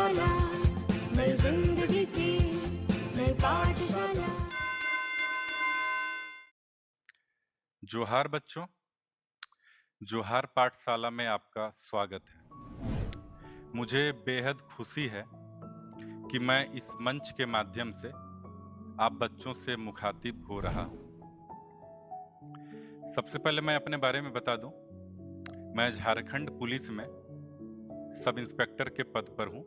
पाठशाला, नई जिंदगी की नई पाठशाला। जोहार बच्चों, जोहार पाठशाला में आपका स्वागत है। मुझे बेहद खुशी है कि मैं इस मंच के माध्यम से आप बच्चों से मुखातिब हो रहा हूँ। सबसे पहले मैं अपने बारे में बता दूं, मैं झारखंड पुलिस में सब इंस्पेक्टर के पद पर हूँ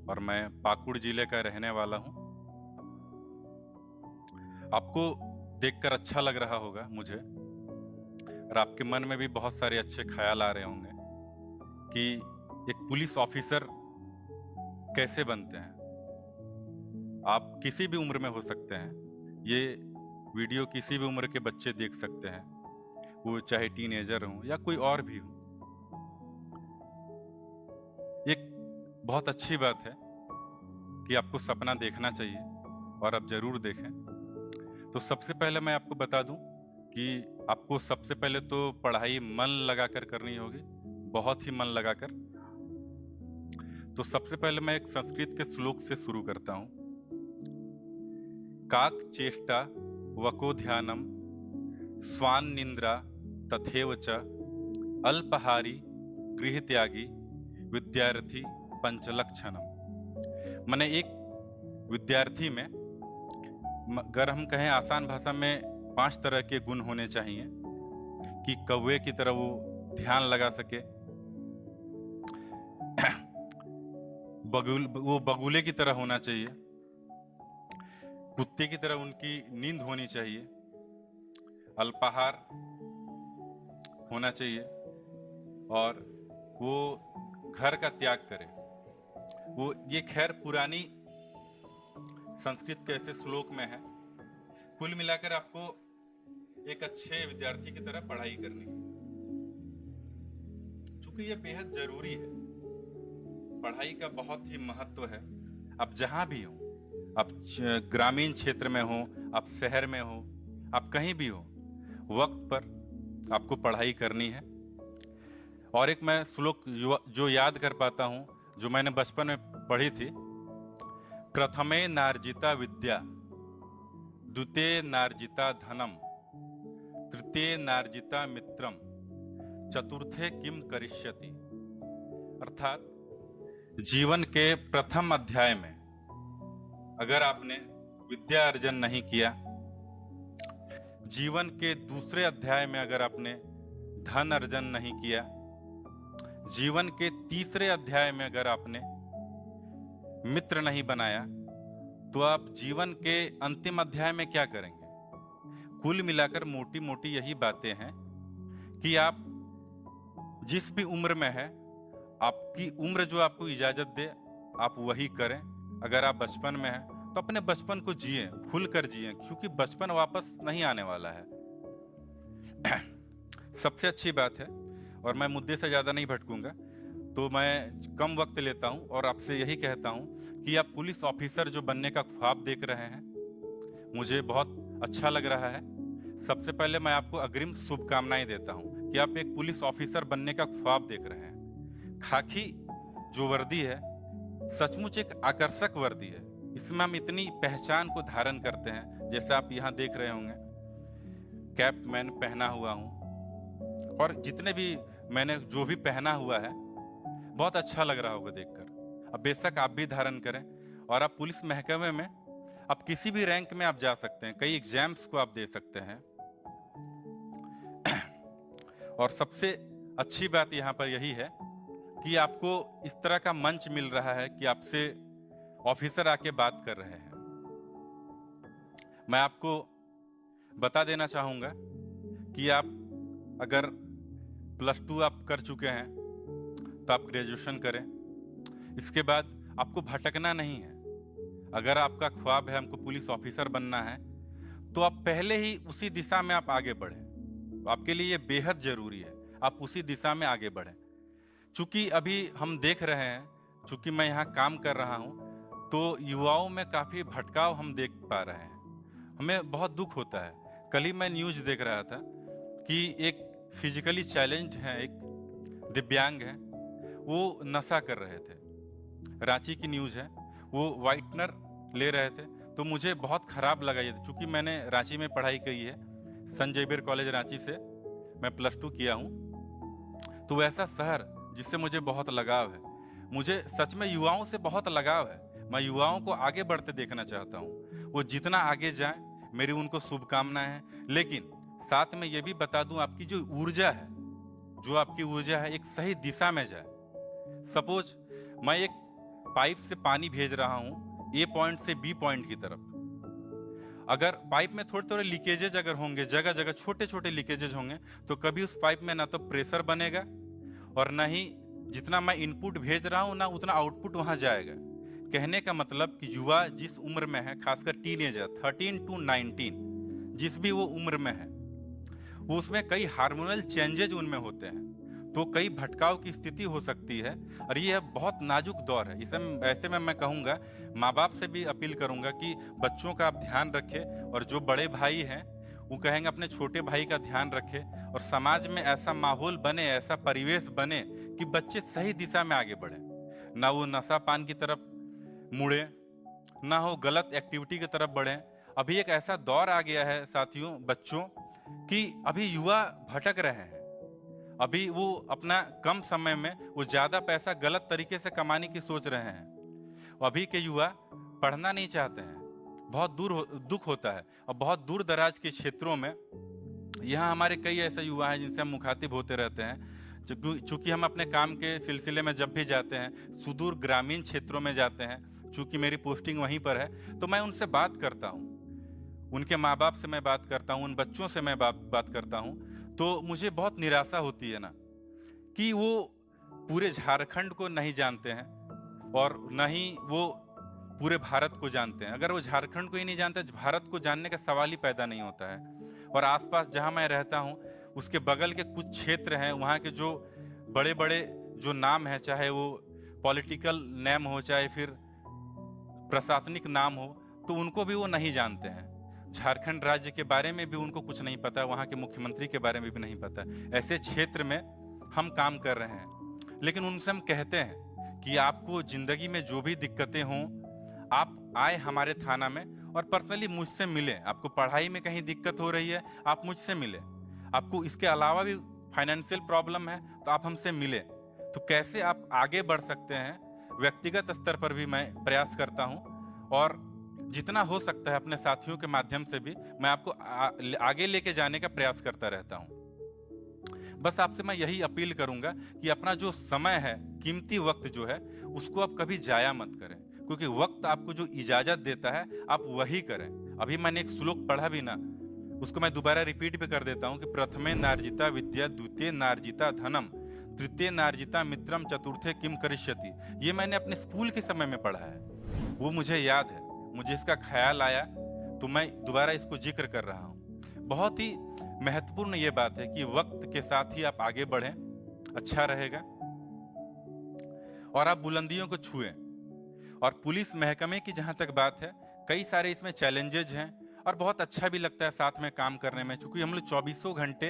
और मैं पाकुड़ जिले का रहने वाला हूँ। आपको देखकर अच्छा लग रहा होगा मुझे, और आपके मन में भी बहुत सारे अच्छे ख्याल आ रहे होंगे कि एक पुलिस ऑफिसर कैसे बनते हैं। आप किसी भी उम्र में हो सकते हैं, ये वीडियो किसी भी उम्र के बच्चे देख सकते हैं, वो चाहे टीनेजर हो या कोई और भी हो। एक बहुत अच्छी बात है कि आपको सपना देखना चाहिए और आप जरूर देखें। तो सबसे पहले मैं आपको बता दूं कि आपको सबसे पहले तो पढ़ाई मन लगाकर करनी होगी, बहुत ही मन लगाकर। तो सबसे पहले मैं एक संस्कृत के श्लोक से शुरू करता हूं। काक चेष्टा वको ध्यानम स्वान निंद्रा तथेव च अल्पहारी गृह त्यागी विद्यार्थी पंचलक्षणम। माने एक विद्यार्थी में, अगर हम कहें आसान भाषा में, 5 तरह के गुण होने चाहिए कि कौवे की तरह वो ध्यान लगा सके, वो बगुले की तरह होना चाहिए, कुत्ते की तरह उनकी नींद होनी चाहिए, अल्पाहार होना चाहिए और वो घर का त्याग करे। वो ये खैर पुरानी संस्कृत के ऐसे श्लोक में है। कुल मिलाकर आपको एक अच्छे विद्यार्थी की तरह पढ़ाई करनी है, क्योंकि ये बेहद जरूरी है। पढ़ाई का बहुत ही महत्व है। आप जहां भी हो, आप ग्रामीण क्षेत्र में हो, आप शहर में हो, आप कहीं भी हो, वक्त पर आपको पढ़ाई करनी है। और एक मैं श्लोक जो याद कर पाता हूं, जो मैंने बचपन में पढ़ी थी, प्रथमे नार्जिता विद्या, द्वितीय नार्जिता धनम, तृतीय नार्जिता मित्रम, चतुर्थे किम करिष्यति। अर्थात जीवन के प्रथम अध्याय में अगर आपने विद्या अर्जन नहीं किया, जीवन के दूसरे अध्याय में अगर आपने धन अर्जन नहीं किया, जीवन के तीसरे अध्याय में अगर आपने मित्र नहीं बनाया, तो आप जीवन के अंतिम अध्याय में क्या करेंगे। कुल मिलाकर मोटी मोटी यही बातें हैं कि आप जिस भी उम्र में है, आपकी उम्र जो आपको इजाजत दे आप वही करें। अगर आप बचपन में हैं तो अपने बचपन को जिए, खुलकर जिए, क्योंकि बचपन वापस नहीं आने वाला है। सबसे अच्छी बात है, और मैं मुद्दे से ज्यादा नहीं भटकूंगा, तो मैं कम वक्त लेता हूं और आपसे यही कहता हूं कि आप पुलिस ऑफिसर जो बनने का ख्वाब देख रहे हैं, मुझे बहुत अच्छा लग रहा है। सबसे पहले मैं आपको अग्रिम शुभकामनाएं देता हूं कि आप एक पुलिस ऑफिसर बनने का ख्वाब देख रहे हैं। खाकी जो वर्दी है, सचमुच एक आकर्षक वर्दी है। इसमें हम इतनी पहचान को धारण करते हैं, जैसे आप यहाँ देख रहे होंगे, कैप मैंने पहना हुआ हूँ, और जितने भी मैंने जो भी पहना हुआ है बहुत अच्छा लग रहा होगा देखकर। अब बेशक आप भी धारण करें, और आप पुलिस महकमे में आप किसी भी रैंक में आप जा सकते हैं, कई एग्जाम्स को आप दे सकते हैं। और सबसे अच्छी बात यहाँ पर यही है कि आपको इस तरह का मंच मिल रहा है कि आपसे ऑफिसर आके बात कर रहे हैं। मैं आपको बता देना चाहूंगा कि आप अगर +2 आप कर चुके हैं तो आप ग्रेजुएशन करें। इसके बाद आपको भटकना नहीं है। अगर आपका ख्वाब है हमको पुलिस ऑफिसर बनना है, तो आप पहले ही उसी दिशा में आप आगे बढ़ें। तो आपके लिए ये बेहद जरूरी है, आप उसी दिशा में आगे बढ़ें। चूंकि अभी हम देख रहे हैं, चूंकि मैं यहाँ काम कर रहा हूँ, तो युवाओं में काफी भटकाव हम देख पा रहे हैं। हमें बहुत दुख होता है। कल ही मैं न्यूज देख रहा था कि एक फिजिकली चैलेंज्ड है, एक दिव्यांग है, वो नशा कर रहे थे। रांची की न्यूज़ है, वो व्हाइटनर ले रहे थे, तो मुझे बहुत खराब लगा ये, चूंकि मैंने रांची में पढ़ाई की है, संत जेवियर कॉलेज रांची से मैं +2 किया हूँ। तो वैसा शहर जिससे मुझे बहुत लगाव है, मुझे सच में युवाओं से बहुत लगाव है। मैं युवाओं को आगे बढ़ते देखना चाहता हूँ, वो जितना आगे जाएं, मेरी उनको शुभकामनाएं हैं। लेकिन साथ में ये भी बता दूं, आपकी जो ऊर्जा है, जो आपकी ऊर्जा है, एक सही दिशा में जाए। सपोज मैं एक पाइप से पानी भेज रहा हूं ए पॉइंट से बी पॉइंट की तरफ, अगर पाइप में थोड़े थोड़े लीकेजेज अगर होंगे, जगह जगह छोटे छोटे लीकेजेज होंगे, तो कभी उस पाइप में ना तो प्रेशर बनेगा और ना ही जितना मैं इनपुट भेज रहा हूं ना उतना आउटपुट वहां जाएगा। कहने का मतलब कि युवा जिस उम्र में है, खासकर टीनेजर 13 to 19, जिस भी वो उम्र में है, वो उसमें कई हार्मोनल चेंजेज उनमें होते हैं, तो कई भटकाव की स्थिति हो सकती है और ये बहुत नाजुक दौर है। ऐसे में मैं कहूँगा, माँ बाप से भी अपील करूँगा कि बच्चों का आप ध्यान रखें, और जो बड़े भाई हैं वो कहेंगे अपने छोटे भाई का ध्यान रखें, और समाज में ऐसा माहौल बने, ऐसा परिवेश बने कि बच्चे सही दिशा में आगे बढ़े, ना वो नशा पान की तरफ मुड़े, ना हो गलत एक्टिविटी की तरफ बढ़े। अभी एक ऐसा दौर आ गया है साथियों, बच्चों, कि अभी युवा भटक रहे हैं। अभी वो अपना कम समय में वो ज्यादा पैसा गलत तरीके से कमाने की सोच रहे हैं। अभी के युवा पढ़ना नहीं चाहते हैं, बहुत दुख होता है। और बहुत दूर दराज के क्षेत्रों में यहाँ हमारे कई ऐसे युवा हैं जिनसे हम मुखातिब होते रहते हैं। चूंकि हम अपने काम के सिलसिले में जब भी जाते हैं, सुदूर ग्रामीण क्षेत्रों में जाते हैं, चूंकि मेरी पोस्टिंग वहीं पर है, तो मैं उनसे बात करता हूँ, उनके माँ बाप से मैं बात करता हूँ, उन बच्चों से मैं बात करता हूँ, तो मुझे बहुत निराशा होती है ना, कि वो पूरे झारखंड को नहीं जानते हैं और न ही वो पूरे भारत को जानते हैं। अगर वो झारखंड को ही नहीं जानते, भारत को जानने का सवाल ही पैदा नहीं होता है। और आसपास जहाँ मैं रहता हूँ, उसके बगल के कुछ क्षेत्र हैं, वहाँ के जो बड़े बड़े जो नाम हैं, चाहे वो पॉलिटिकल नेम हो, चाहे फिर प्रशासनिक नाम हो, तो उनको भी वो नहीं जानते हैं। झारखंड राज्य के बारे में भी उनको कुछ नहीं पता, वहाँ के मुख्यमंत्री के बारे में भी नहीं पता। ऐसे क्षेत्र में हम काम कर रहे हैं, लेकिन उनसे हम कहते हैं कि आपको जिंदगी में जो भी दिक्कतें हों, आप आए हमारे थाना में और पर्सनली मुझसे मिलें। आपको पढ़ाई में कहीं दिक्कत हो रही है, आप मुझसे मिलें। आपको इसके अलावा भी फाइनेंशियल प्रॉब्लम है, तो आप हमसे मिलें। तो कैसे आप आगे बढ़ सकते हैं, व्यक्तिगत स्तर पर भी मैं प्रयास करता हूं, और जितना हो सकता है अपने साथियों के माध्यम से भी मैं आपको आगे लेके जाने का प्रयास करता रहता हूं। बस आपसे मैं यही अपील करूंगा कि अपना जो समय है, कीमती वक्त जो है, उसको आप कभी जाया मत करें, क्योंकि वक्त आपको जो इजाजत देता है आप वही करें। अभी मैंने एक श्लोक पढ़ा भी ना, उसको मैं दोबारा रिपीट भी कर देता हूं कि प्रथमे नार्जिता विद्या, द्वितीय नार्जिता धनम, तृतीय नार्जिता मित्रम, चतुर्थे किम करिष्यति। ये मैंने अपने स्कूल के समय में पढ़ा है, वो मुझे याद है, मुझे इसका ख्याल आया तो मैं दोबारा इसको जिक्र कर रहा हूँ। बहुत ही महत्वपूर्ण ये बात है कि वक्त के साथ ही आप आगे बढ़ें, अच्छा रहेगा, और आप बुलंदियों को छुएं। और पुलिस महकमे की जहां तक बात है, कई सारे इसमें चैलेंजेज हैं और बहुत अच्छा भी लगता है साथ में काम करने में, क्योंकि हम लोग 24 घंटे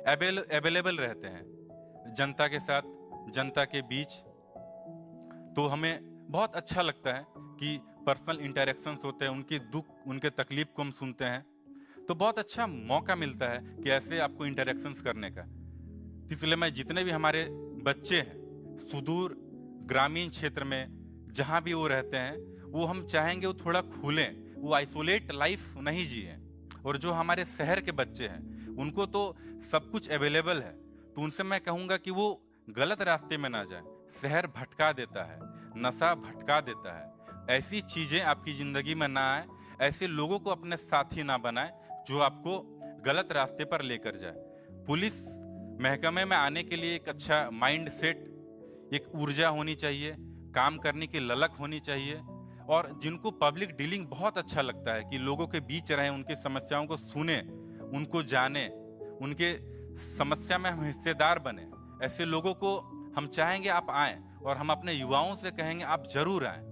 अवेलेबल रहते हैं जनता के साथ, जनता के बीच। तो हमें बहुत अच्छा लगता है कि पर्सनल इंटरेक्शंस होते हैं, उनके दुख, उनके तकलीफ को हम सुनते हैं, तो बहुत अच्छा मौका मिलता है कि ऐसे आपको इंटरेक्शंस करने का। इसलिए मैं जितने भी हमारे बच्चे हैं सुदूर ग्रामीण क्षेत्र में जहाँ भी वो रहते हैं, वो हम चाहेंगे वो थोड़ा खुलें, वो आइसोलेट लाइफ नहीं जिए। और जो हमारे शहर के बच्चे हैं, उनको तो सब कुछ अवेलेबल है, तो उनसे मैं कहूँगा कि वो गलत रास्ते में ना जाए। शहर भटका देता है, नशा भटका देता है, ऐसी चीजें आपकी जिंदगी में ना आए, ऐसे लोगों को अपने साथी ना बनाए जो आपको गलत रास्ते पर लेकर जाए। पुलिस महकमे में आने के लिए एक अच्छा माइंड सेट, एक ऊर्जा होनी चाहिए, काम करने की ललक होनी चाहिए, और जिनको पब्लिक डीलिंग बहुत अच्छा लगता है कि लोगों के बीच रहें, उनकी समस्याओं को सुने, उनको जाने, उनके समस्या में हम हिस्सेदार बने, ऐसे लोगों को हम चाहेंगे आप आएं। और हम अपने युवाओं से कहेंगे आप जरूर आएं,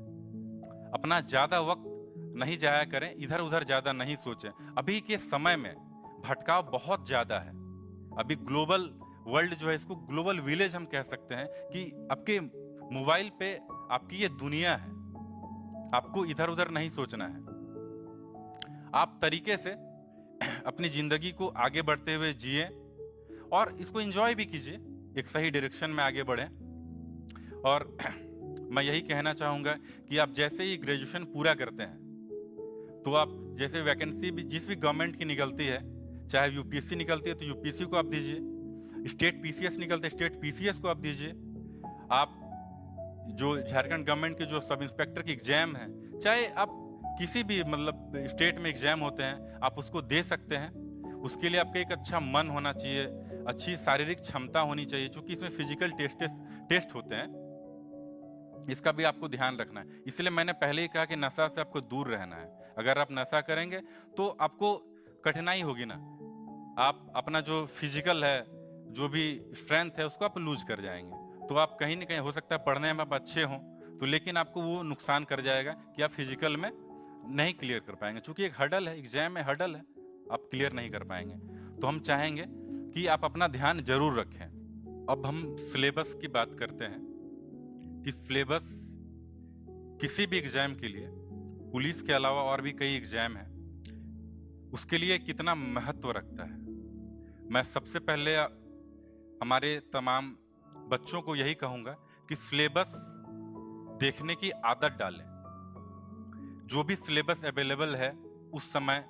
अपना ज्यादा वक्त नहीं जाया करें, इधर उधर ज्यादा नहीं सोचें। अभी के समय में भटकाव बहुत ज्यादा है। अभी ग्लोबल वर्ल्ड जो है, इसको ग्लोबल विलेज हम कह सकते हैं, कि आपके मोबाइल पे आपकी ये दुनिया है, आपको इधर उधर नहीं सोचना है। आप तरीके से अपनी जिंदगी को आगे बढ़ते हुए जिए और इसको एंजॉय भी कीजिए, एक सही डायरेक्शन में आगे बढ़ें। और मैं यही कहना चाहूँगा कि आप जैसे ही ग्रेजुएशन पूरा करते हैं तो आप जैसे वैकेंसी भी जिस भी गवर्नमेंट की निकलती है, चाहे यूपीएससी निकलती है तो यूपीएससी को आप दीजिए, स्टेट पीसीएस निकलते हैं स्टेट पीसीएस को आप दीजिए। आप जो झारखंड गवर्नमेंट के जो सब इंस्पेक्टर की एग्जाम है, चाहे आप किसी भी मतलब स्टेट में एग्जाम होते हैं, आप उसको दे सकते हैं। उसके लिए आपका एक अच्छा मन होना चाहिए, अच्छी शारीरिक क्षमता होनी चाहिए, क्योंकि इसमें फिजिकल टेस्ट होते हैं, इसका भी आपको ध्यान रखना है। इसलिए मैंने पहले ही कहा कि नशा से आपको दूर रहना है। अगर आप नशा करेंगे तो आपको कठिनाई होगी ना, आप अपना जो फिजिकल है, जो भी स्ट्रेंथ है, उसको आप लूज कर जाएंगे। तो आप कहीं ना कहीं हो सकता है पढ़ने में आप अच्छे हों तो, लेकिन आपको वो नुकसान कर जाएगा कि आप फिजिकल में नहीं क्लियर कर पाएंगे, क्योंकि एक हर्डल है, एग्जाम में हर्डल है, आप क्लियर नहीं कर पाएंगे। तो हम चाहेंगे कि आप अपना ध्यान जरूर रखें। अब हम सिलेबस की बात करते हैं कि सिलेबस किसी भी एग्जाम के लिए, पुलिस के अलावा और भी कई एग्जाम हैं, उसके लिए कितना महत्व रखता है। मैं सबसे पहले हमारे तमाम बच्चों को यही कहूंगा कि सिलेबस देखने की आदत डालें। जो भी सिलेबस अवेलेबल है उस समय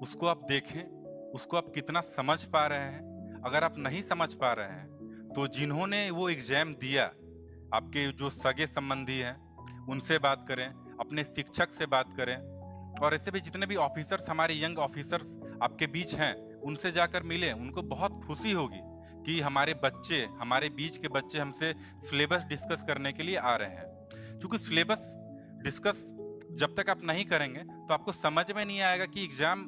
उसको आप देखें, उसको आप कितना समझ पा रहे हैं। अगर आप नहीं समझ पा रहे हैं तो जिन्होंने वो एग्जाम दिया, आपके जो सगे संबंधी हैं, उनसे बात करें, अपने शिक्षक से बात करें, और ऐसे भी जितने भी ऑफिसर्स, हमारे यंग ऑफिसर्स आपके बीच हैं, उनसे जाकर मिलें। उनको बहुत खुशी होगी कि हमारे बच्चे, हमारे बीच के बच्चे हमसे सिलेबस डिस्कस करने के लिए आ रहे हैं। क्योंकि सिलेबस डिस्कस जब तक आप नहीं करेंगे तो आपको समझ में नहीं आएगा कि एग्जाम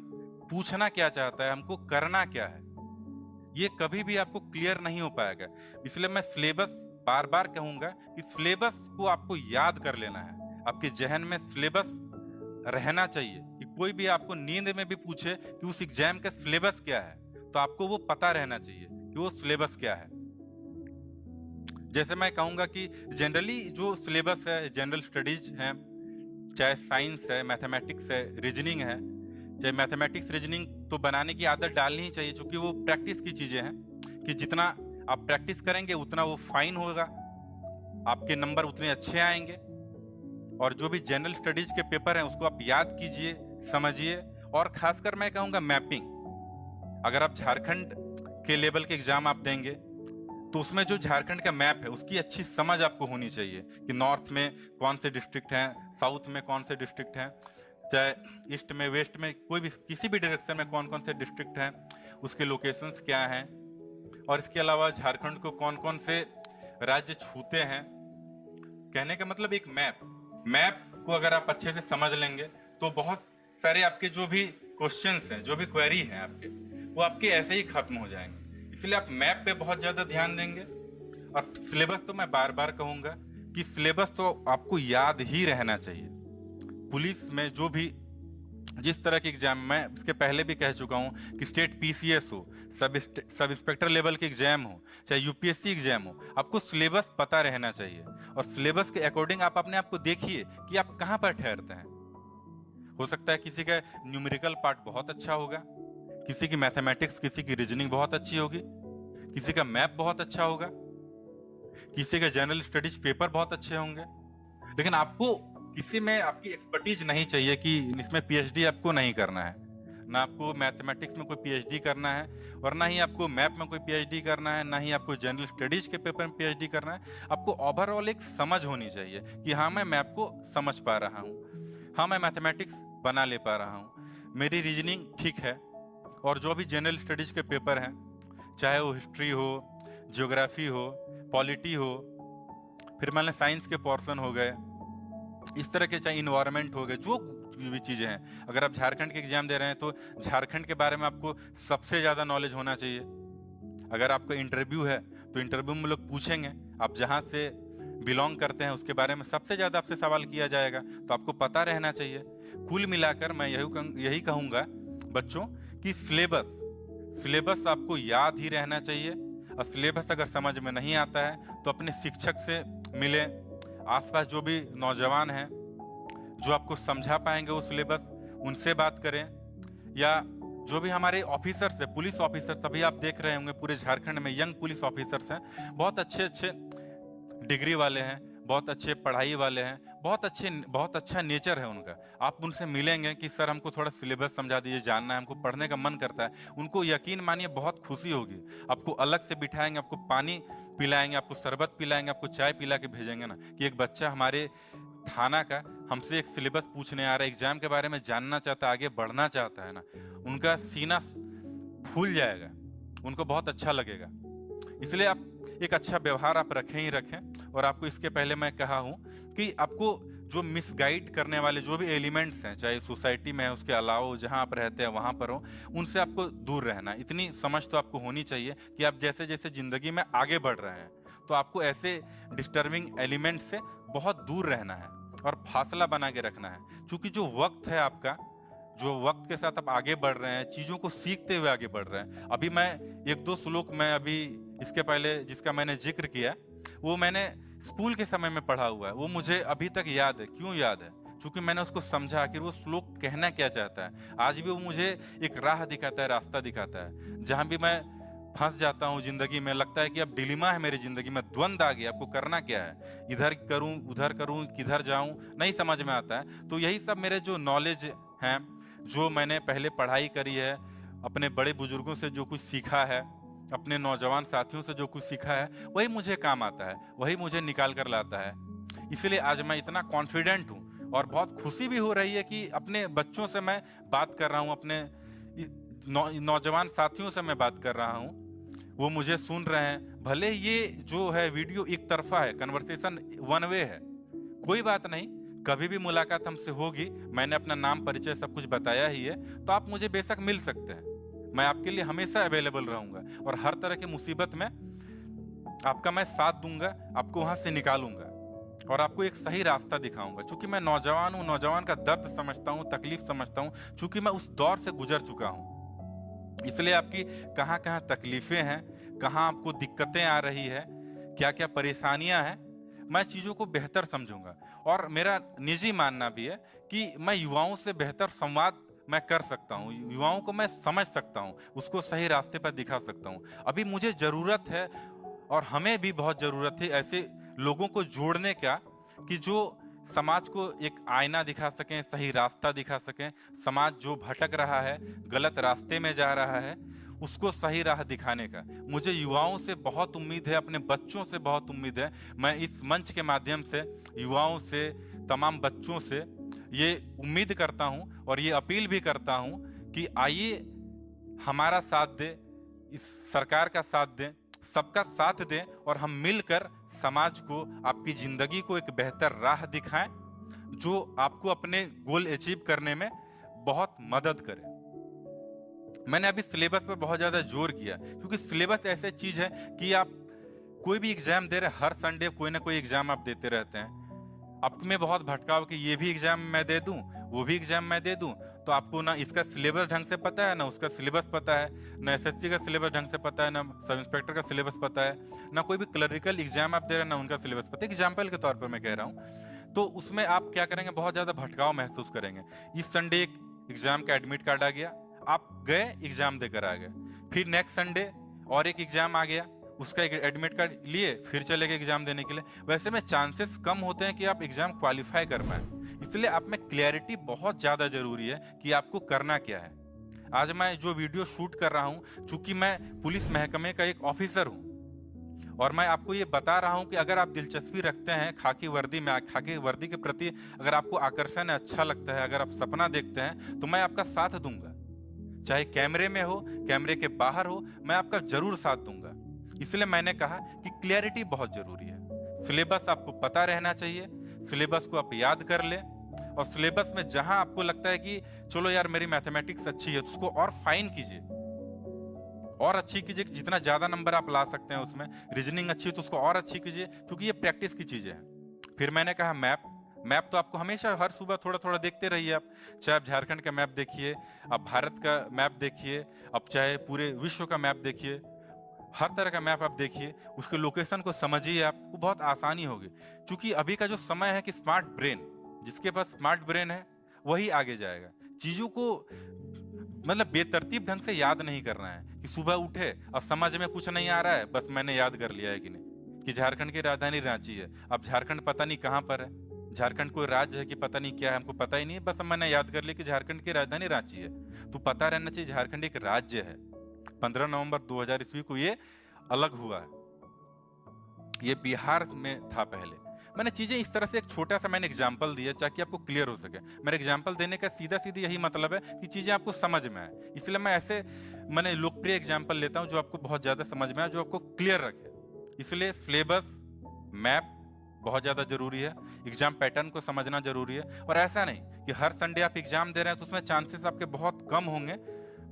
पूछना क्या चाहता है, हमको करना क्या है। ये कभी भी आपको क्लियर नहीं हो पाएगा। इसलिए मैं सिलेबस बार बार कहूंगा कि सिलेबस को आपको याद कर लेना है। आपके जहन में सिलेबस रहना चाहिए कि कोई भी आपको नींद में भी पूछे कि उस एग्जाम का सिलेबस क्या है, तो आपको वो पता रहना चाहिए कि वो सिलेबस क्या है। जैसे मैं कहूंगा कि जनरली जो सिलेबस है, जनरल स्टडीज है, चाहे साइंस है, मैथमेटिक्स है, रीजनिंग है, चाहे मैथमेटिक्स रीजनिंग तो बनाने की आदत डालनी ही चाहिए, क्योंकि वो प्रैक्टिस की चीजें हैं कि जितना आप प्रैक्टिस करेंगे उतना वो फाइन होगा, आपके नंबर उतने अच्छे आएंगे। और जो भी जनरल स्टडीज के पेपर हैं उसको आप याद कीजिए, समझिए। और खासकर मैं कहूँगा मैपिंग, अगर आप झारखंड के लेवल के एग्जाम आप देंगे तो उसमें जो झारखंड का मैप है उसकी अच्छी समझ आपको होनी चाहिए कि नॉर्थ में कौन से डिस्ट्रिक्ट हैं, साउथ में कौन से डिस्ट्रिक्ट हैं, चाहे ईस्ट में, वेस्ट में, कोई भी किसी भी डायरेक्शन में कौन कौन से डिस्ट्रिक्ट हैं, उसके लोकेशंस क्या हैं, और इसके अलावा झारखंड को कौन कौन से राज्य छूते हैं। कहने का मतलब एक मैप को अगर आप अच्छे से समझ लेंगे तो बहुत सारे आपके जो भी क्वेश्चंस हैं, जो भी क्वेरी हैं आपके, वो आपके ऐसे ही खत्म हो जाएंगे। इसलिए आप मैप पे बहुत ज्यादा ध्यान देंगे। और सिलेबस तो मैं बार बार कहूंगा कि सिलेबस तो आपको याद ही रहना चाहिए। पुलिस में जो भी जिस तरह के एग्जाम, मैं इसके पहले भी कह चुका हूं कि स्टेट पीसीएस हो, सब इंस्पेक्टर लेवल के एग्जाम हो, चाहे यूपीएससी एग्जाम हो, आपको सिलेबस पता रहना चाहिए। और सिलेबस के अकॉर्डिंग आप अपने आप को देखिए कि आप कहां पर ठहरते हैं। हो सकता है किसी का न्यूमेरिकल पार्ट बहुत अच्छा होगा, किसी की मैथमेटिक्स, किसी की रीजनिंग बहुत अच्छी होगी, किसी का मैप बहुत अच्छा होगा, किसी का जनरल स्टडीज पेपर बहुत अच्छे होंगे। लेकिन आपको किसी में आपकी एक्सपर्टीज नहीं चाहिए कि इसमें पीएचडी आपको नहीं करना है, ना आपको मैथमेटिक्स में कोई पीएचडी करना है, और ना ही आपको मैप में कोई पीएचडी करना है, ना ही आपको जनरल स्टडीज के पेपर में पीएचडी करना है। आपको ओवरऑल एक समझ होनी चाहिए कि हाँ मैं मैप को समझ पा रहा हूँ, हाँ मैं मैथमेटिक्स बना ले पा रहा हूँ, मेरी रीजनिंग ठीक है। और जो भी जनरल स्टडीज के पेपर हैं, चाहे वो हिस्ट्री हो, ज्योग्राफी हो, पॉलिटी हो, फिर मान लें साइंस के पोर्शन हो गए, इस तरह के, चाहे इन्वायरमेंट हो गए, जो भी चीजें हैं, अगर आप झारखंड के एग्जाम दे रहे हैं तो झारखंड के बारे में आपको सबसे ज्यादा नॉलेज होना चाहिए। अगर आपका इंटरव्यू है तो इंटरव्यू में लोग पूछेंगे, आप जहां से बिलोंग करते हैं उसके बारे में सबसे ज्यादा आपसे सवाल किया जाएगा, तो आपको पता रहना चाहिए। कुल मिलाकर मैं यही कहूंगा बच्चों कि सिलेबस आपको याद ही रहना चाहिए। और सिलेबस अगर समझ में नहीं आता है तो अपने शिक्षक से मिलें, आसपास जो भी नौजवान हैं जो आपको समझा पाएंगे वो सिलेबस, उनसे बात करें। या जो भी हमारे ऑफिसर्स हैं, पुलिस ऑफिसर्स, अभी आप देख रहे होंगे पूरे झारखंड में यंग पुलिस ऑफिसर्स हैं, बहुत अच्छे अच्छे डिग्री वाले हैं, बहुत अच्छे पढ़ाई वाले हैं, बहुत अच्छा नेचर है उनका। आप उनसे मिलेंगे कि सर हमको थोड़ा सिलेबस समझा दीजिए, जानना है, हमको पढ़ने का मन करता है। उनको यकीन मानिए बहुत खुशी होगी। आपको अलग से बिठाएंगे, आपको पानी पिलाएंगे, आपको शरबत पिलाएंगे, आपको चाय पिला के भेजेंगे ना कि एक बच्चा हमारे थाना का हमसे एक सिलेबस पूछने आ रहा है, एग्जाम के बारे में जानना चाहता है, आगे बढ़ना चाहता है ना, उनका सीना फूल जाएगा, उनको बहुत अच्छा लगेगा। इसलिए आप एक अच्छा व्यवहार आप रखें ही रखें। और आपको इसके पहले मैं कहा हूं कि आपको जो मिसगाइड करने वाले जो भी एलिमेंट्स हैं, चाहे सोसाइटी में है, उसके अलावा जहां आप रहते हैं वहां पर हो, उनसे आपको दूर रहना। इतनी समझ तो आपको होनी चाहिए कि आप जैसे जैसे जिंदगी में आगे बढ़ रहे हैं तो आपको ऐसे डिस्टर्बिंग एलिमेंट से बहुत दूर रहना है और फासला बना के रखना है। क्योंकि जो वक्त है आपका, जो वक्त के साथ आप आगे बढ़ रहे हैं, चीजों को सीखते हुए आगे बढ़ रहे हैं। अभी मैं एक दो श्लोक मैं अभी इसके पहले जिसका मैंने जिक्र किया वो मैंने स्कूल के समय में पढ़ा हुआ है, वो मुझे अभी तक याद है। क्यों याद है? क्योंकि मैंने उसको समझा कि वो श्लोक कहना क्या चाहता है। आज भी वो मुझे एक राह दिखाता है, रास्ता दिखाता है। जहां भी मैं फंस जाता हूँ जिंदगी में, लगता है कि अब डिलीमा है मेरी जिंदगी में, द्वंद आ गया, आपको करना क्या है, इधर करूं उधर करूं, किधर जाऊं, नहीं समझ में आता है। तो यही सब मेरे जो नॉलेज हैं, जो मैंने पहले पढ़ाई करी है, अपने बड़े बुजुर्गों से जो कुछ सीखा है, अपने नौजवान साथियों से जो कुछ सीखा है, वही मुझे काम आता है, वही मुझे निकाल कर लाता है। इसलिए आज मैं इतना कॉन्फिडेंट हूँ और बहुत खुशी भी हो रही है कि अपने बच्चों से मैं बात कर रहा हूँ, अपने नौजवान साथियों से मैं बात कर रहा हूँ, वो मुझे सुन रहे हैं। भले ये जो है वीडियो एक तरफा है, कन्वर्सेशन वन वे है, कोई बात नहीं, कभी भी मुलाकात हमसे होगी, मैंने अपना नाम परिचय सब कुछ बताया ही है, तो आप मुझे बेशक मिल सकते हैं। मैं आपके लिए हमेशा अवेलेबल रहूंगा और हर तरह की मुसीबत में आपका मैं साथ दूंगा, आपको वहां से निकालूंगा और आपको एक सही रास्ता दिखाऊंगा। क्योंकि मैं नौजवान हूं, नौजवान का दर्द समझता हूं, तकलीफ समझता हूं, क्योंकि मैं उस दौर से गुजर चुका हूं। इसलिए आपकी कहाँ कहाँ तकलीफें हैं, कहाँ आपको दिक्कतें आ रही है, क्या क्या परेशानियां हैं, मैं चीजों को बेहतर समझूंगा। और मेरा निजी मानना भी है कि मैं युवाओं से बेहतर संवाद मैं कर सकता हूँ, युवाओं को मैं समझ सकता हूँ, उसको सही रास्ते पर दिखा सकता हूँ। अभी मुझे जरूरत है और हमें भी बहुत जरूरत है ऐसे लोगों को जोड़ने का कि जो समाज को एक आईना दिखा सकें, सही रास्ता दिखा सकें। समाज जो भटक रहा है, गलत रास्ते में जा रहा है, उसको सही राह दिखाने का मुझे युवाओं से बहुत उम्मीद है, अपने बच्चों से बहुत उम्मीद है। मैं इस मंच के माध्यम से युवाओं से, तमाम बच्चों से ये उम्मीद करता हूं और ये अपील भी करता हूं कि आइए हमारा साथ दे, इस सरकार का साथ दें, सबका साथ दें और हम मिलकर समाज को, आपकी जिंदगी को एक बेहतर राह दिखाएं जो आपको अपने गोल अचीव करने में बहुत मदद करे। मैंने अभी सिलेबस पर बहुत ज्यादा जोर किया क्योंकि सिलेबस ऐसी चीज है कि आप कोई भी एग्जाम दे रहे, हर संडे कोई ना कोई एग्जाम आप देते रहते हैं। आप में बहुत भटकाव कि ये भी एग्जाम मैं दे दूं, वो भी एग्जाम मैं दे दूं, तो आपको ना इसका सिलेबस ढंग से पता है, ना उसका सिलेबस पता है, ना एसएससी का सिलेबस ढंग से पता है, ना सब इंस्पेक्टर का सिलेबस पता है, ना कोई भी क्लरिकल एग्जाम आप दे रहे हैं ना उनका सिलेबस पता है। एग्जाम्पल के तौर पर मैं कह रहा हूँ। तो उसमें आप क्या करेंगे, बहुत ज्यादा भटकाव महसूस करेंगे। इस संडे एक एग्जाम का एडमिट कार्ड आ गया, आप गए एग्जाम देकर आ गए, फिर नेक्स्ट संडे और एक एग्जाम आ गया, उसका एक एडमिट कार्ड लिए फिर चले गए एग्जाम देने के लिए। वैसे में चांसेस कम होते हैं कि आप एग्जाम क्वालिफाई कर पाए। इसलिए आप में क्लैरिटी बहुत ज्यादा जरूरी है कि आपको करना क्या है। आज मैं जो वीडियो शूट कर रहा हूं, चूंकि मैं पुलिस महकमे का एक ऑफिसर हूं और मैं आपको ये बता रहा हूं कि अगर आप दिलचस्पी रखते हैं खाकी वर्दी में, खाकी वर्दी के प्रति अगर आपको आकर्षण अच्छा लगता है, अगर आप सपना देखते हैं, तो मैं आपका साथ दूंगा। चाहे कैमरे में हो, कैमरे के बाहर हो, मैं आपका जरूर साथ दूंगा। इसलिए मैंने कहा कि क्लैरिटी बहुत जरूरी है। सिलेबस आपको पता रहना चाहिए, सिलेबस को आप याद कर ले और सिलेबस में जहां आपको लगता है कि चलो यार मेरी मैथमेटिक्स अच्छी है, तो उसको और फाइन कीजिए और अच्छी कीजिए। जितना ज्यादा नंबर आप ला सकते हैं उसमें, रीजनिंग अच्छी है तो उसको और अच्छी कीजिए, क्योंकि ये प्रैक्टिस की चीजें हैं। फिर मैंने कहा मैप तो आपको हमेशा हर सुबह थोड़ा थोड़ा देखते रहिए आप। चाहे आप झारखंड का मैप देखिए, आप भारत का मैप देखिए, आप चाहे पूरे विश्व का मैप देखिए, हर तरह का मैप आप देखिए, उसके लोकेशन को समझिए, आपको बहुत आसानी होगी। क्योंकि अभी का जो समय है कि स्मार्ट ब्रेन, जिसके पास स्मार्ट ब्रेन है वही आगे जाएगा। चीजों को मतलब बेतरतीब ढंग से याद नहीं करना है कि सुबह उठे और समझ में कुछ नहीं आ रहा है, बस मैंने याद कर लिया है कि नहीं कि झारखंड की राजधानी रांची है। अब झारखंड पता नहीं कहाँ पर है, झारखंड कोई राज्य है कि पता नहीं क्या है, हमको पता ही नहीं है, बस मैंने याद कर लिया कि झारखंड की राजधानी रांची है। तो पता रहना चाहिए झारखंड एक राज्य है। 15 नवंबर 2000 ईस्वी को ये अलग हुआ है, ये बिहार में था पहले। मैंने चीजें इस तरह से एक छोटा सा मैंने एग्जाम्पल दिया ताकि आपको क्लियर हो सके। मेरा एग्जाम्पल देने का सीधा सीधा यही मतलब है कि चीजें आपको समझ में आए, इसलिए मैं ऐसे मैंने लोकप्रिय एग्जाम्पल लेता हूं जो आपको बहुत ज्यादा समझ में आए, जो आपको क्लियर रखे। इसलिए सिलेबस, मैप बहुत ज्यादा जरूरी है, एग्जाम पैटर्न को समझना जरूरी है। और ऐसा नहीं कि हर संडे आप एग्जाम दे रहे हैं तो उसमें चांसेस आपके बहुत कम होंगे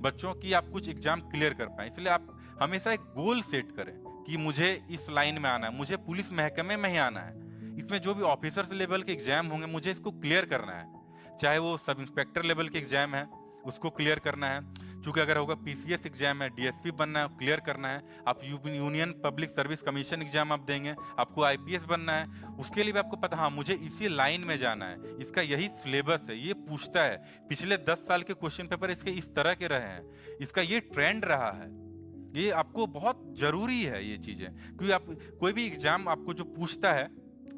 बच्चों की आप कुछ एग्जाम क्लियर कर पाए। इसलिए आप हमेशा एक गोल सेट करें कि मुझे इस लाइन में आना है, मुझे पुलिस महकमे में ही आना है, इसमें जो भी ऑफिसर्स लेवल के एग्जाम होंगे मुझे इसको क्लियर करना है। चाहे वो सब इंस्पेक्टर लेवल के एग्जाम है उसको क्लियर करना है, क्योंकि अगर होगा पीसीएस एग्जाम है, डीएसपी बनना है, क्लियर करना है। आप union public service commission exam आप देंगे, आपको आईपीएस बनना है, उसके लिए भी आपको पता, हाँ मुझे इसी लाइन में जाना है, इसका यही सिलेबस है, ये पूछता है। पिछले 10 साल के क्वेश्चन पेपर इसके इस तरह के रहे हैं, इसका ये ट्रेंड रहा है। ये आपको बहुत जरूरी है ये चीजें, क्योंकि आप कोई भी एग्जाम आपको जो पूछता है,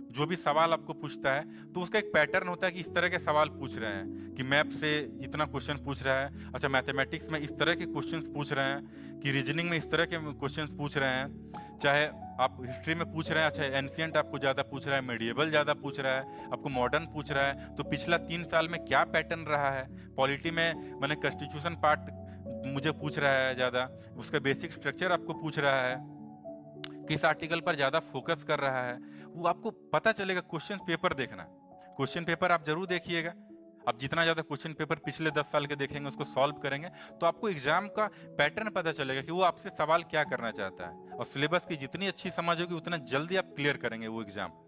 जो भी सवाल आपको पूछता है तो उसका एक पैटर्न होता है कि इस तरह के सवाल पूछ रहे हैं, कि मैप से इतना क्वेश्चन पूछ रहा है, अच्छा मैथमेटिक्स में इस तरह के क्वेश्चंस पूछ रहे हैं, कि रीजनिंग में इस तरह के क्वेश्चंस पूछ रहे हैं, चाहे आप हिस्ट्री में पूछ रहे हैं, अच्छा एंशिएंट आपको ज्यादा पूछ रहा है, मेडिएवल ज्यादा पूछ रहा है, आपको मॉडर्न पूछ रहा है, तो पिछला 3 साल में क्या पैटर्न रहा है। पॉलिटी में मैंने कॉन्स्टिट्यूशन पार्ट मुझे पूछ रहा है ज्यादा, उसका बेसिक स्ट्रक्चर आपको पूछ रहा है, किस आर्टिकल पर ज्यादा फोकस कर रहा है, वो आपको पता चलेगा। क्वेश्चन पेपर देखना, क्वेश्चन पेपर आप जरूर देखिएगा। आप जितना ज्यादा क्वेश्चन पेपर पिछले 10 साल के देखेंगे, उसको सॉल्व करेंगे, तो आपको एग्जाम का पैटर्न पता चलेगा कि वो आपसे सवाल क्या करना चाहता है। और सिलेबस की जितनी अच्छी समझ होगी उतना जल्दी आप क्लियर करेंगे वो एग्जाम।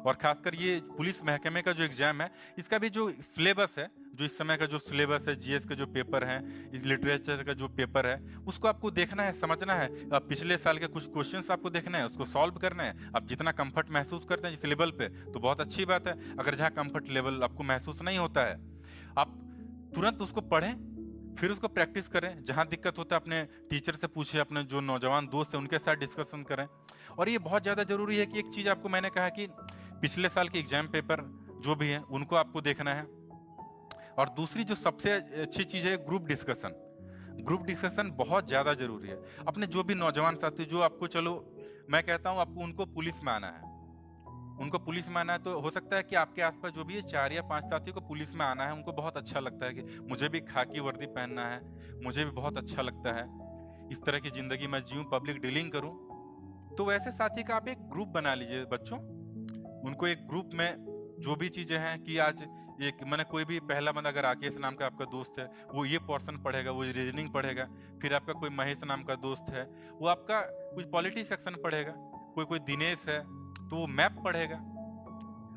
और खासकर ये पुलिस महकमे का जो एग्जाम है, इसका भी जो सिलेबस है, जो इस समय का जो सिलेबस है, जीएस के जो पेपर हैं, इस लिटरेचर का जो पेपर है, उसको आपको देखना है, समझना है। अब पिछले साल के कुछ क्वेश्चंस आपको देखना है, उसको सॉल्व करना है। आप जितना कंफर्ट महसूस करते हैं इस लेवल पे तो बहुत अच्छी बात है। अगर जहाँ कंफर्ट लेवल आपको महसूस नहीं होता है, आप तुरंत उसको पढ़ें, फिर उसको प्रैक्टिस करें। जहां दिक्कत होता है अपने टीचर से पूछे, अपने जो नौजवान दोस्त हैं उनके साथ डिस्कशन करें। और ये बहुत ज्यादा जरूरी है कि एक चीज आपको मैंने कहा कि पिछले साल के एग्जाम पेपर जो भी हैं उनको आपको देखना है। और दूसरी जो सबसे अच्छी चीज है, ग्रुप डिस्कशन। ग्रुप डिस्कशन बहुत ज्यादा जरूरी है। अपने जो भी नौजवान साथी जो आपको, चलो मैं कहता हूं आपको उनको पुलिस में आना है, उनको पुलिस में आना है, तो हो सकता है कि आपके आसपास जो भी है 4 या 5 साथी को पुलिस में आना है, उनको बहुत अच्छा लगता है कि मुझे भी खाकी वर्दी पहनना है, मुझे भी बहुत अच्छा लगता है इस तरह की जिंदगी मैं जीऊं, पब्लिक डीलिंग करूं। तो वैसे साथी का आप एक ग्रुप बना लीजिए बच्चों। उनको एक ग्रुप में जो भी चीजें हैं कि आज एक मैंने कोई भी पहला बंदा, अगर राकेश नाम का आपका दोस्त है, वो ये पोर्शन पढ़ेगा, वो रीजनिंग पढ़ेगा। फिर आपका कोई महेश नाम का दोस्त है, वो आपका कुछ पॉलिटी सेक्शन पढ़ेगा। कोई दिनेश है तो वो मैप पढ़ेगा।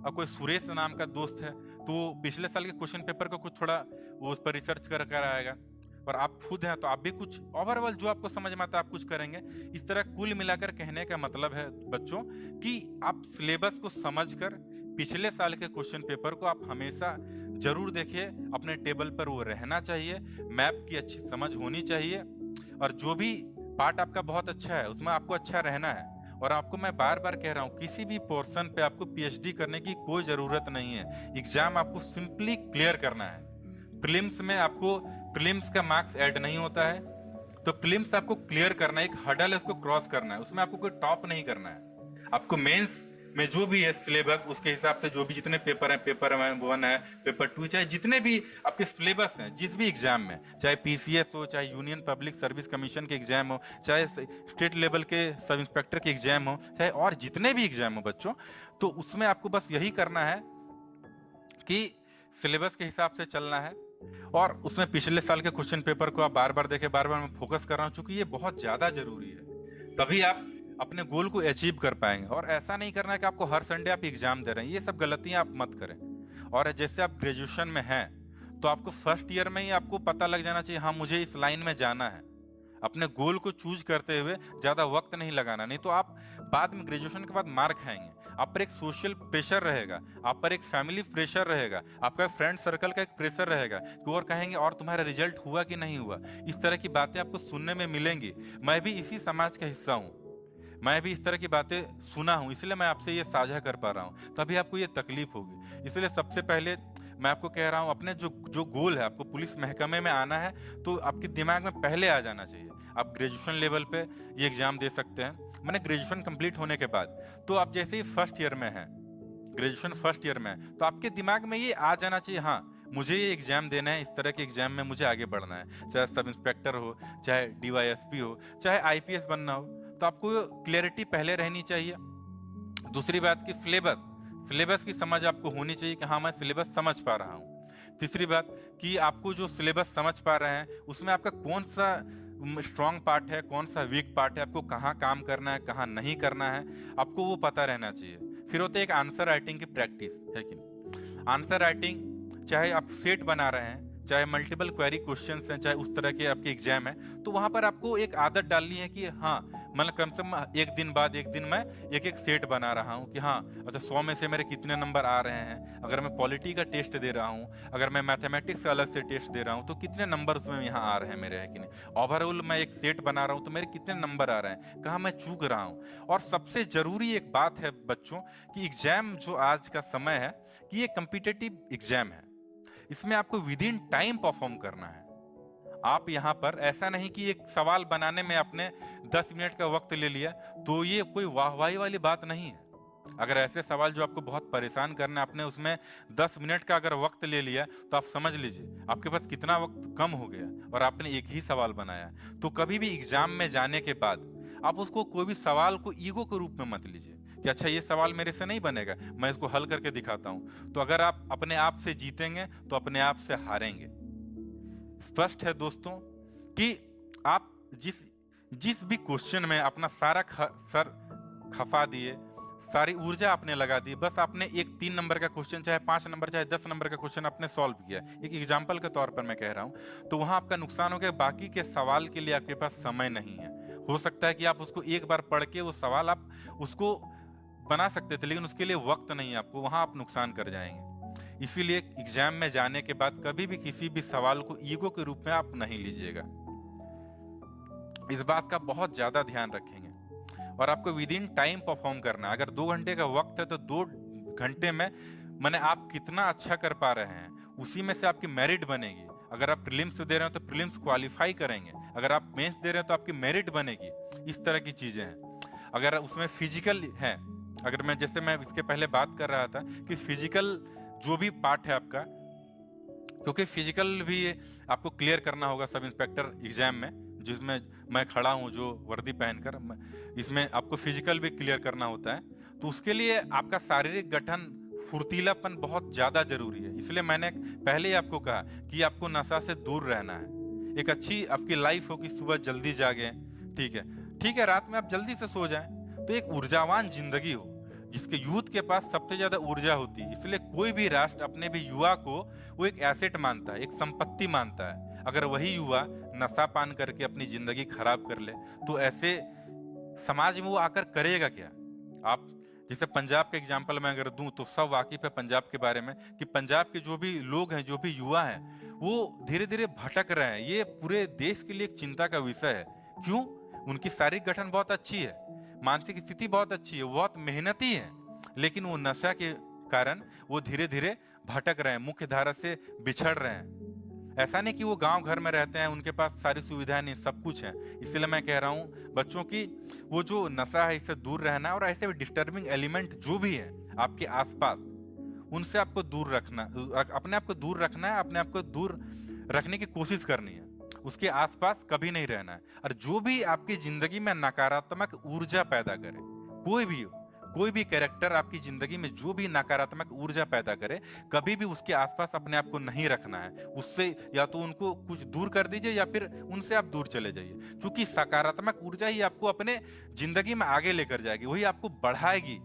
और कोई सुरेश नाम का दोस्त है तो वो पिछले साल के क्वेश्चन पेपर को कुछ थोड़ा वो उस पर रिसर्च कर आएगा। और आप खुद हैं तो आप भी कुछ ओवरऑल जो आपको समझ में आता है आप कुछ करेंगे। इस तरह कुल मिलाकर कहने का मतलब है बच्चों कि आप सिलेबस को समझकर पिछले साल के क्वेश्चन पेपर को आप हमेशा जरूर देखिए। अपने टेबल पर वो रहना चाहिए, मैप की अच्छी समझ होनी चाहिए। और जो भी पार्ट आपका बहुत अच्छा है उसमें आपको अच्छा रहना है। और आपको मैं बार बार कह रहा हूं, किसी भी पोर्शन पे आपको पीएचडी करने की कोई जरूरत नहीं है। एग्जाम आपको सिंपली क्लियर करना है। प्रीलिम्स में आपको प्रीलिम्स का मार्क्स ऐड नहीं होता है, तो प्रीलिम्स आपको क्लियर करना है, एक हर्डल है उसको क्रॉस करना है। उसमें आपको कोई टॉप नहीं करना है। आपको मेंस में जो भी है सिलेबस उसके हिसाब से जो भी जितने पेपर हैं, पेपर 1 है, पेपर 2, चाहे जितने भी आपके सिलेबस हैं जिस भी एग्जाम में, चाहे पीसीएस हो, चाहे यूनियन पब्लिक सर्विस कमीशन के एग्जाम हो, चाहे स्टेट लेवल के सब इंस्पेक्टर के एग्जाम हो, चाहे और जितने भी एग्जाम हो बच्चों, तो उसमें आपको बस यही करना है कि सिलेबस के हिसाब से चलना है। और उसमें पिछले साल के क्वेश्चन पेपर को आप बार बार देखें। बार बार मैं फोकस कर रहा हूं क्योंकि ये बहुत ज्यादा जरूरी है, तभी आप अपने गोल को अचीव कर पाएंगे। और ऐसा नहीं करना है कि आपको हर संडे आप एग्जाम दे रहे हैं, ये सब गलतियां आप मत करें। और जैसे आप ग्रेजुएशन में हैं तो आपको फर्स्ट ईयर में ही आपको पता लग जाना चाहिए, हाँ मुझे इस लाइन में जाना है। अपने गोल को चूज करते हुए ज्यादा वक्त नहीं लगाना, नहीं तो आप बाद में ग्रेजुएशन के बाद मार खाएंगे। आप पर एक सोशल प्रेशर रहेगा, आप पर एक फैमिली प्रेशर रहेगा, आपका फ्रेंड सर्कल का एक प्रेशर रहेगा कि और कहेंगे और तुम्हारा रिजल्ट हुआ कि नहीं हुआ। इस तरह की बातें आपको सुनने में मिलेंगी। मैं भी इसी समाज का हिस्सा हूँ, मैं भी इस तरह की बातें सुना हूं, इसलिए मैं आपसे ये साझा कर पा रहा हूं, तभी आपको ये तकलीफ होगी। इसलिए सबसे पहले मैं आपको कह रहा हूं, अपने जो जो गोल है, आपको पुलिस महकमे में आना है तो आपके दिमाग में पहले आ जाना चाहिए। आप ग्रेजुएशन लेवल पे ये एग्जाम दे सकते हैं। मैंने ग्रेजुएशन कंप्लीट होने के बाद तो आप जैसे ही फर्स्ट ईयर में हैं, ग्रेजुएशन फर्स्ट ईयर में है, तो आपके दिमाग में ये आ जाना चाहिए, हाँ मुझे ये एग्जाम देना है, इस तरह के एग्जाम में मुझे आगे बढ़ना है, चाहे सब इंस्पेक्टर हो, चाहे डीवाईएसपी हो, चाहे आईपीएस बनना हो। तो आपको क्लियरिटी पहले रहनी चाहिए। दूसरी बात की सिलेबस की समझ आपको होनी चाहिए कि हाँ मैं सिलेबस समझ पा रहा हूँ। तीसरी बात कि आपको जो सिलेबस समझ पा रहे हैं उसमें आपका कौन सा स्ट्रॉन्ग पार्ट है, कौन सा वीक पार्ट है, आपको कहाँ काम करना है, कहाँ नहीं करना है, आपको वो पता रहना चाहिए। फिर होता है एक आंसर राइटिंग की प्रैक्टिस, है कि नहीं? आंसर राइटिंग चाहे आप सेट बना रहे हैं, चाहे मल्टीपल क्वेरी क्वेश्चंस हैं, चाहे उस तरह के आपके एग्जाम है, तो वहां पर आपको एक आदत डालनी है कि हाँ मतलब कम से कम एक दिन बाद एक दिन मैं एक एक सेट बना रहा हूँ कि हाँ अच्छा 100 में से मेरे कितने नंबर आ रहे हैं। अगर मैं पॉलिटी का टेस्ट दे रहा हूँ, अगर मैं मैथमेटिक्स का अलग से टेस्ट दे रहा हूँ, तो कितने नंबर उसमें यहाँ आ रहे हैं मेरे, है कि नहीं? ओवरऑल मैं एक सेट बना रहा हूँ तो मेरे कितने नंबर आ रहे हैं, कहाँ मैं चूक रहा हूँ। और सबसे जरूरी एक बात है बच्चों कि एग्जाम जो आज का समय है कि ये कम्पिटिटिव एग्जाम है, इसमें आपको विद इन टाइम परफॉर्म करना है। आप यहाँ पर ऐसा नहीं कि एक सवाल बनाने में आपने 10 मिनट का वक्त ले लिया, तो ये कोई वाहवाही वाली बात नहीं है। अगर ऐसे सवाल जो आपको बहुत परेशान करना है, आपने उसमें 10 मिनट का अगर वक्त ले लिया, तो आप समझ लीजिए आपके पास कितना वक्त कम हो गया और आपने एक ही सवाल बनाया। तो कभी भी एग्जाम में जाने के बाद आप उसको कोई भी सवाल को ईगो के रूप में मत लीजिए कि अच्छा ये सवाल मेरे से नहीं बनेगा, मैं इसको हल करके दिखाता हूं। तो अगर आप अपने आप से जीतेंगे तो अपने आप से हारेंगे। स्पष्ट है दोस्तों कि आप जिस भी क्वेश्चन में अपना सारा सर खपा दिए, सारी ऊर्जा आपने लगा दी, बस आपने एक 3 नंबर का क्वेश्चन, चाहे 5 नंबर, चाहे 10 नंबर का क्वेश्चन आपने सॉल्व किया, एक एग्जाम्पल के तौर पर मैं कह रहा हूं, तो वहां आपका नुकसान हो गया। बाकी के सवाल के लिए आपके पास समय नहीं है। हो सकता है कि आप उसको एक बार पढ़ के वो सवाल आप उसको बना सकते थे, लेकिन उसके लिए वक्त नहीं है आपको, वहां आप नुकसान कर जाएंगे। इसीलिए एग्जाम में जाने के बाद कभी भी किसी भी सवाल को ईगो के रूप में आप नहीं लीजिएगा। इस बात का बहुत ज्यादा ध्यान रखेंगे। और आपको विद इन टाइम परफॉर्म करना है। अगर 2 घंटे का वक्त है तो 2 घंटे में माने आप कितना अच्छा कर पा रहे हैं, उसी में से आपकी मेरिट बनेगी। अगर आप प्रीलिम्स दे रहे हो तो प्रीलिम्स क्वालिफाई करेंगे, अगर आप मेंस दे रहे हो तो आपकी मेरिट बनेगी। इस तरह की चीजें हैं। अगर उसमें फिजिकल है, अगर मैं जैसे मैं इसके पहले बात कर रहा था कि फिजिकल जो भी पार्ट है आपका, क्योंकि फिजिकल भी आपको क्लियर करना होगा सब इंस्पेक्टर एग्जाम में, जिसमें मैं खड़ा हूं जो वर्दी पहनकर, इसमें आपको फिजिकल भी क्लियर करना होता है। तो उसके लिए आपका शारीरिक गठन, फुर्तीलापन बहुत ज्यादा जरूरी है। इसलिए मैंने पहले ही आपको कहा कि आपको नशा से दूर रहना है। एक अच्छी आपकी लाइफ हो कि सुबह जल्दी जागे, ठीक है, रात में आप जल्दी से सो जाएं, तो एक ऊर्जावान जिंदगी हो, जिसके यूथ के पास सबसे ज्यादा ऊर्जा होती है। इसलिए कोई भी राष्ट्र अपने भी युवा को वो एक एसेट मानता है, एक संपत्ति मानता है। अगर वही युवा नशा पान करके अपनी जिंदगी खराब कर ले, तो ऐसे समाज में वो आकर करेगा क्या? आप जैसे पंजाब के एग्जाम्पल में अगर दूं तो सब वाकिफ है पंजाब के बारे में कि पंजाब के जो भी लोग हैं, जो भी युवा हैं, वो धीरे धीरे भटक रहे हैं। ये पूरे देश के लिए एक चिंता का विषय है। क्यों? उनकी शारीरिक गठन बहुत अच्छी है, मानसिक स्थिति बहुत अच्छी है, वो बहुत मेहनती है, लेकिन वो नशा के कारण वो धीरे धीरे भटक रहे हैं, मुख्य धारा से बिछड़ रहे हैं। ऐसा नहीं कि वो गांव घर में रहते हैं, उनके पास सारी सुविधाएं नहीं, सब कुछ है। इसलिए मैं कह रहा हूं बच्चों की वो जो नशा है इससे दूर रहना है, और ऐसे भी डिस्टर्बिंग एलिमेंट जो भी है आपके आसपास, उनसे आपको दूर रखना, अपने आप को दूर रखना है, अपने आप को दूर रखने की कोशिश करनी है, उसके आसपास कभी नहीं रहना है। और जो भी आपकी जिंदगी में नकारात्मक ऊर्जा पैदा करे, कोई भी कैरेक्टर आपकी जिंदगी में जो भी नकारात्मक ऊर्जा पैदा करे, कभी भी उसके आसपास अपने आप को नहीं रखना है। उससे या तो उनको कुछ दूर कर दीजिए या फिर उनसे आप दूर चले जाइए, क्योंकि सकारात्मक ऊर्जा ही आपको अपने जिंदगी में आगे लेकर जाएगी, वही आपको बढ़ाएगी,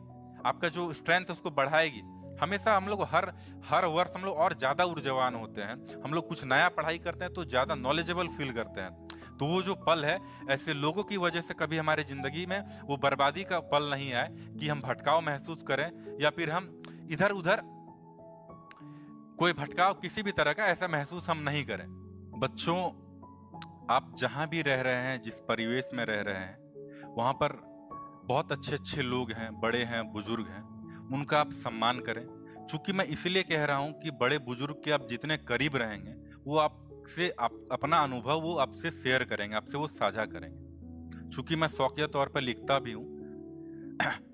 आपका जो स्ट्रेंथ उसको बढ़ाएगी। हमेशा हम लोग हर वर्ष हम लोग और ज्यादा ऊर्जावान होते हैं। हम लोग कुछ नया पढ़ाई करते हैं तो ज्यादा नॉलेजेबल फील करते हैं। तो वो जो पल है, ऐसे लोगों की वजह से कभी हमारी जिंदगी में वो बर्बादी का पल नहीं आए कि हम भटकाव महसूस करें या फिर हम इधर उधर कोई भटकाव किसी भी तरह का ऐसा महसूस हम नहीं करें। बच्चों, आप जहां भी रह रहे हैं, जिस परिवेश में रह रहे हैं, वहां पर बहुत अच्छे अच्छे लोग हैं, बड़े हैं, बुजुर्ग हैं, उनका आप सम्मान करें। चूंकि मैं इसलिए कह रहा हूं कि बड़े बुजुर्ग के आप जितने करीब रहेंगे, वो आपसे अपना अनुभव वो आपसे शेयर करेंगे, आपसे वो साझा करेंगे। चूंकि मैं शौकिया तौर पर लिखता भी हूँ,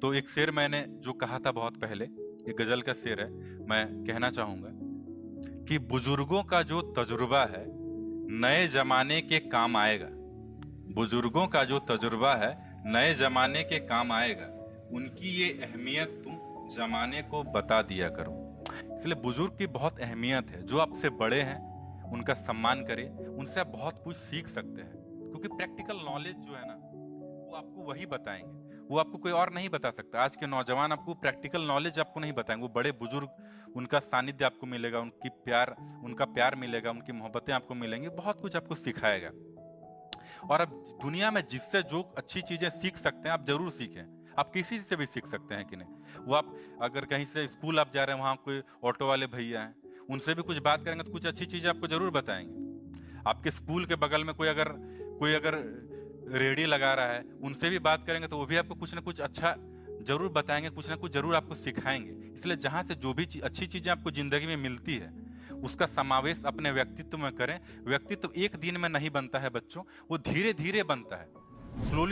तो एक शेर मैंने जो कहा था बहुत पहले, एक गजल का शेर है, मैं कहना चाहूंगा कि बुजुर्गों का जो तजुर्बा है नए जमाने के काम आएगा। बुजुर्गों का जो तजुर्बा है नए जमाने के काम आएगा। उनकी ये अहमियत तुम जमाने को बता दिया करो। इसलिए बुजुर्ग की बहुत अहमियत है। जो आपसे बड़े हैं उनका सम्मान करें, उनसे आप बहुत कुछ सीख सकते हैं, क्योंकि प्रैक्टिकल नॉलेज जो है ना, वो आपको वही बताएंगे, वो आपको कोई और नहीं बता सकता। आज के नौजवान आपको प्रैक्टिकल नॉलेज आपको नहीं बताएंगे। वो बड़े बुजुर्ग, उनका सानिध्य आपको मिलेगा, उनका प्यार मिलेगा, उनकी मोहब्बतें आपको मिलेंगी, बहुत कुछ आपको सिखाएगा। और अब दुनिया में जिससे जो अच्छी चीजें सीख सकते हैं आप जरूर सीखें। आप किसी से भी सीख सकते हैं कि नहीं। वो आप अगर कहीं से स्कूल आप जा रहे हैं, वहां कोई ऑटो वाले भैया हैं, उनसे भी कुछ बात करेंगे तो कुछ अच्छी चीजें आपको जरूर बताएंगे। आपके स्कूल के बगल में कोई अगर रेडी लगा रहा है, उनसे भी बात करेंगे तो वो भी आपको कुछ ना कुछ अच्छा जरूर बताएंगे, कुछ ना कुछ जरूर आपको सिखाएंगे। इसलिए जहां से जो भी अच्छी चीजें आपको जिंदगी में मिलती है उसका समावेश अपने व्यक्तित्व में करें। व्यक्तित्व एक दिन में नहीं बनता है बच्चों, वो धीरे धीरे बनता है,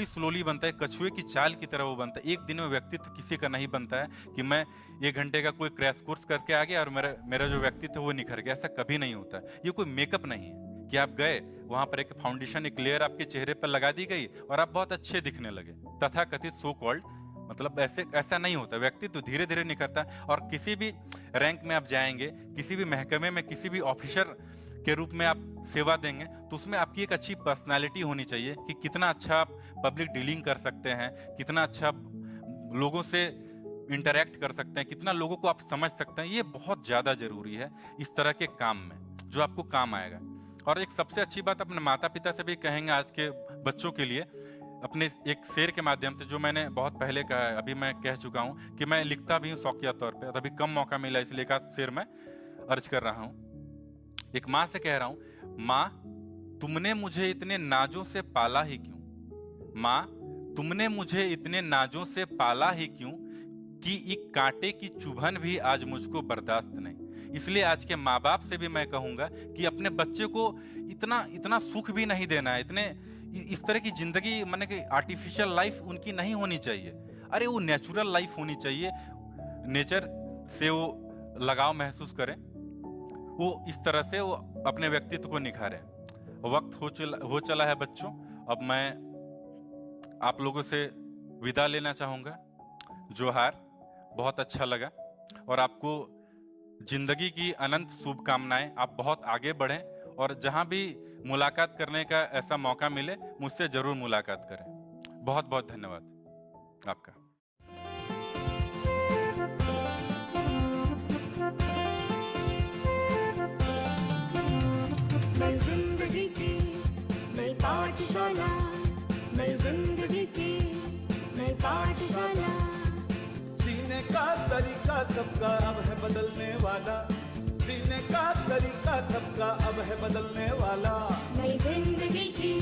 स्लोली बनता है। कछुए की चाल की तरह वो बनता है। एक दिन में व्यक्तित्व किसी का नहीं बनता है कि मैं 1 घंटे का कोई क्रैश कोर्स करके आ गया और मेरा जो व्यक्तित्व वो निखर गया। ऐसा कभी नहीं होता। ये कोई मेकअप नहीं है कि आप गए वहां पर एक फाउंडेशन, एक लेयर आपके चेहरे पर लगा दी गई और आप बहुत अच्छे दिखने लगे, तथाकथित सो कॉल्ड। मतलब ऐसा नहीं होता। व्यक्तित्व धीरे धीरे निखरता है। और किसी भी रैंक में आप जाएंगे, किसी भी महकमे में किसी भी ऑफिसर के रूप में आप सेवा देंगे, तो उसमें आपकी एक अच्छी पर्सनालिटी होनी चाहिए कि कितना अच्छा आप पब्लिक डीलिंग कर सकते हैं, कितना अच्छा लोगों से इंटरेक्ट कर सकते हैं, कितना लोगों को आप समझ सकते हैं। ये बहुत ज्यादा जरूरी है इस तरह के काम में, जो आपको काम आएगा। और एक सबसे अच्छी बात अपने माता पिता से भी कहेंगे आज के बच्चों के लिए, अपने एक शेर के माध्यम से, जो मैंने बहुत पहले कहा है, अभी मैं कह चुका हूं कि मैं लिखता भी हूं शौकिया तौर पे, अभी कम मौका मिला इसलिए का शेर मैं अर्ज कर रहा हूं। एक माँ से कह रहा हूं, माँ तुमने मुझे इतने नाजों से पाला ही क्यों। माँ तुमने मुझे इतने नाजों से पाला ही क्यों कि एक कांटे की चुभन भी आज मुझको बर्दाश्त नहीं। इसलिए आज के माँ बाप से भी मैं कहूंगा कि अपने बच्चे को इतना सुख भी नहीं देना है, इस तरह की जिंदगी, माने कि आर्टिफिशियल लाइफ उनकी नहीं होनी चाहिए। अरे वो नेचुरल लाइफ होनी चाहिए। नेचर से वो लगाव महसूस करें, वो इस तरह से वो अपने व्यक्तित्व को निखारें। वक्त हो चला है बच्चों। अब मैं आप लोगों से विदा लेना चाहूंगा। जोहार, बहुत अच्छा लगा और आपको जिंदगी की अनंत शुभकामनाएं। आप बहुत आगे बढ़ें और जहां भी मुलाकात करने का ऐसा मौका मिले मुझसे जरूर मुलाकात करें। बहुत बहुत धन्यवाद आपका। नई जिंदगी की नई पाठशाला, नई जिंदगी की नई पाठशाला। जीने का तरीका सबका अब है बदलने वाला, जीने का तरीका सबका अब है बदलने वाला। नई जिंदगी की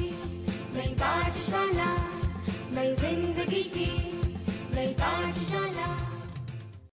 नई पाठशाला, नई जिंदगी की नई पाठशाला।